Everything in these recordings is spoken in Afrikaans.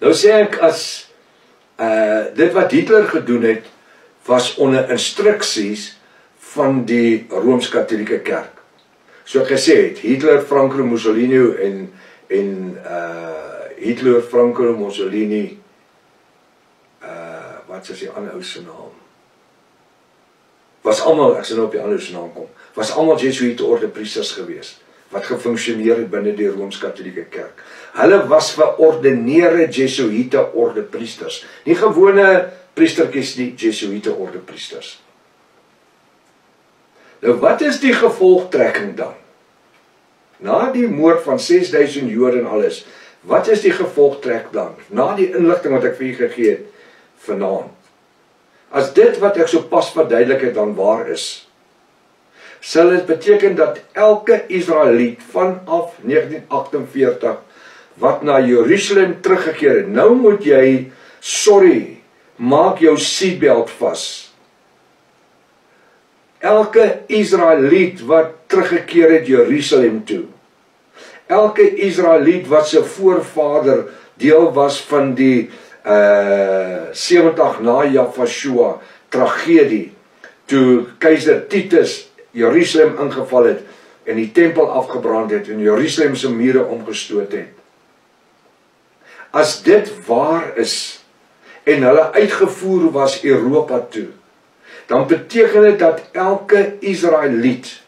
Nou sê ek as dit wat Hitler gedoen het, was onder instruksies van die Rooms-Katholieke Kerk. So ek gesê het, Hitler, Franco, Mussolini en Hitler, Franco, Mussolini, wat is die ander ou se naam? Was almal, ek sal nou op die ander ou se naam kom, was almal Jesuïte orde priesters gewees, wat gefunksioneer het binne die Rooms-Katholieke Kerk. Hulle was geordineerde Jesuïte orde priesters, nie gewone priestertjies nie, Jesuïte orde priesters. Nou wat is die gevolgtrekking dan? Na die moord van 6000 Jode en alles, wat is die gevolgtrek dan? Na die inligting wat ek vir julle gegee het vanaand. As dit wat ek so pas verduidelik het dan waar is, sal dit beteken dat elke Israeliet vanaf 1948 wat na Jerusalem teruggekeer het, nou moet jy, maak jou seatbelt vas. Elke Israeliet wat teruggekeer het Jerusalem toe, elke Israeliet wat sy voorvader deel was van die 70 na Jafashua tragedie, toe keiser Titus Jerusalem ingeval het en die tempel afgebrand het en Jerusalem se mure omgestoot het. As dit waar is en hulle uitgevoer was Europa toe, dan beteken dit dat elke Israeliet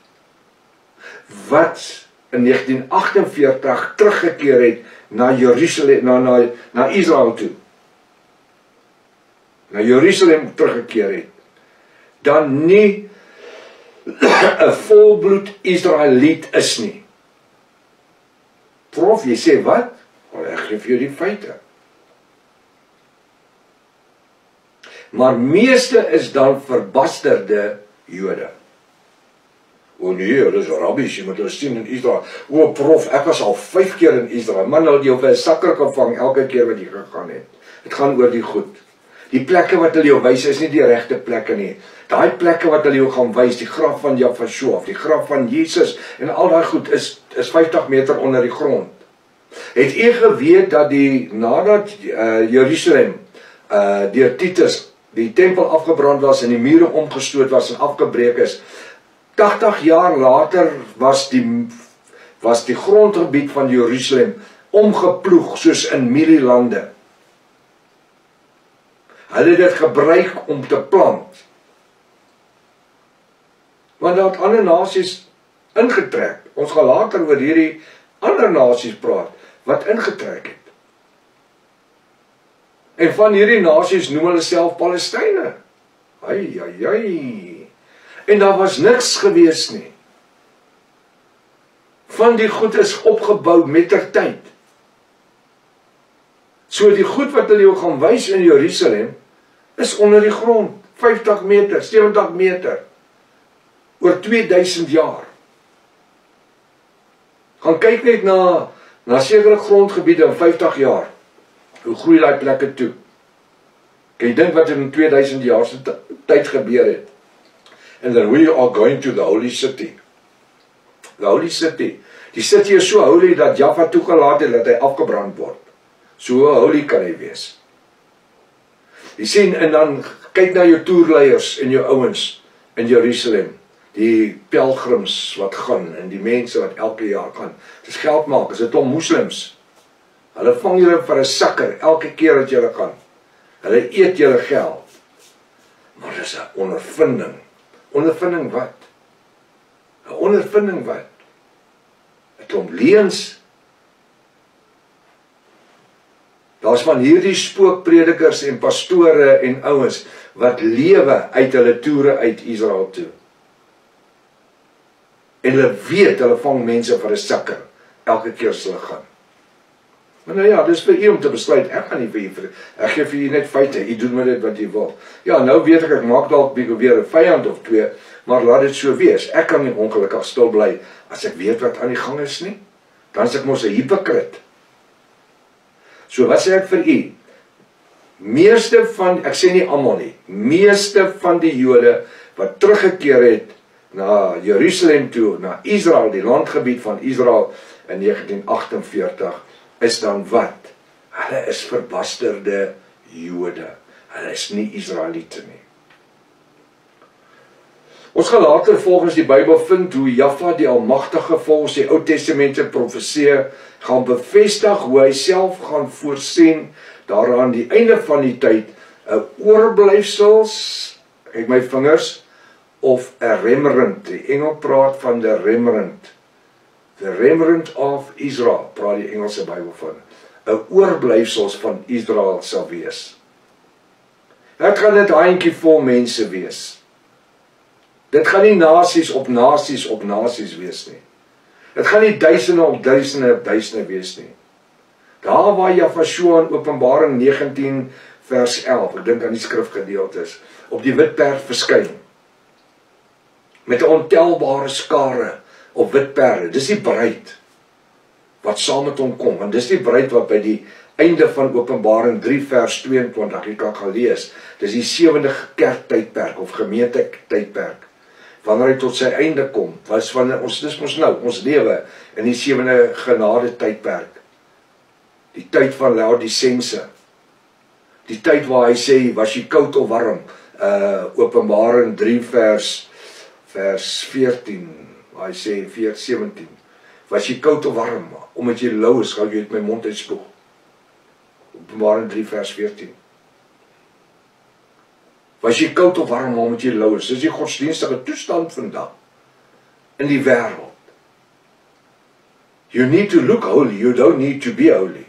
wat in 1948 teruggekeer het na Jerusalem, na Israel toe, na Jerusalem teruggekeer het, dan nie 'n volbloed Israeliet is nie. Prof, jy sê wat? Ek gee vir jou die feite. Maar meeste is dan verbasterde Jode. O nee, hulle is Arabies, jy moet hulle sien in Israel. O prof, ek was al 5 keer in Israel. Man, hulle jou vir 'n sakker gevang elke keer wat jy gegaan het. Dit gaan oor die goed. Die plekke wat hulle jou wys is nie die regte plekke nie. Daai plekke wat hulle jou gaan wys, die graf van Jafashua, die graf van Jesus en al daai goed is 50 meter onder die grond. Het u geweet dat nadat Jerusalem deur Titus die tempel afgebrand was en die mure omgestoot was en afgebreek is, 80 jaar later was die grondgebied van Jerusalem omgeploeg soos in mielielande. Hulle het dit gebruik om te plant. Want daar het ander nasies ingetrek. Ons gaan later oor hierdie ander nasies praat wat ingetrek het. En van hierdie nasies noem hulle self Palestynë. En daar was niks gewees nie. Van die goed is opgebou mettertyd. So die goed wat hulle jou gaan wys in Jerusalem is onder die grond, 50 meter, 70 meter, oor 2000 jaar. Gaan kyk net na sekere grondgebiede in 50 jaar. Hoe groei daai plekke toe? Kan jy dink wat in 2000 jaar se tyd gebeur het? And then we are going to the holy city. The holy city. Die city is so holy dat Jaffa toegelaat het dat hy afgebrand word. So holy kan hy wees. Jy sien, en dan kyk na jou toerleiers en jou ouens in Jerusalem. Die pelgrims wat gaan en die mense wat elke jaar gaan. Dis geld maak, is dit om moslims. Hulle vang julle vir 'n sakker elke keer dat julle gaan. Hulle eet julle geld. Maar dis 'n ondervinding. Ondervinding wat? 'n Ondervinding wat? 'n klomp leuns. Daar's van hierdie spookpredikers en pastore en ouens wat lewe uit hulle toere uit Israel toe. En hulle weet, hulle vang mense vir 'n sakker elke keer as hulle gaan. Maar nou ja, dis vir u om te besluit, ek gaan nie vir u, ek gee vir u net feite, u doen met dit wat u wil. Ja, nou weet ek maak dalk weer 'n vyand of twee, maar laat dit so wees. Ek kan nie ongelukkig stil bly as ek weet wat aan die gang is nie. Dan is ek mos 'n hipokrit. So wat sê ek vir u? Meeste van, ek sê nie almal nie, meeste van die Jode wat teruggekeer het na Jerusalem toe, na Israel, die landgebied van Israel in 1948, is dan wat? Hulle is verbasterde Jode. Hulle is nie Israeliete nie. Ons gaan later volgens die Bybel vind hoe Jahwe die Almagtige volgens die Ou Testamentiese profeseë gaan bevestig, hoe hy self gaan voorsien daaraan die einde van die tyd 'n oorblyfsels, kyk my vingers, of 'n remnant. Die Engel praat van the remnant. The remnant of Israel, praat die Engelse Bybel van. 'n Oorblyfsels van Israel sal wees. Dit gaan net handjie vol mense wees. Dit gaan nie nasies op nasies op nasies wees nie. Dit gaan nie duisende op duisende wees nie. Daar waar Jahwe in Openbaring 19 vers 11, ek dink aan die skrifgedeeltes, op die wit perd verskyn. Met 'n ontelbare skare op wit perde. Dis die bruid wat saam met hom kom. Want dis die bruid wat by die einde van Openbaring 3 vers 22, jy kan gaan lees. Dis die 7de kerktydperk of gemeente tydperk. Wanneer hy tot sy einde kom, was wanneer dis mos nou, ons lewe in die 7de genade tydperk. Die tyd van Laodicense. Die tyd waar hy sê, was jy koud of warm? Openbaring 3 vers 14, waar hy sê, 17. Was jy koud of warm? Omdat jy lou is, gaan jy uit my mond uitspoeg. Openbaring 3 vers 14. Was jy koud of warm omdat jy lou is? Dis die godsdienstige toestand vandag in die wêreld. You need to look holy, you don't need to be holy.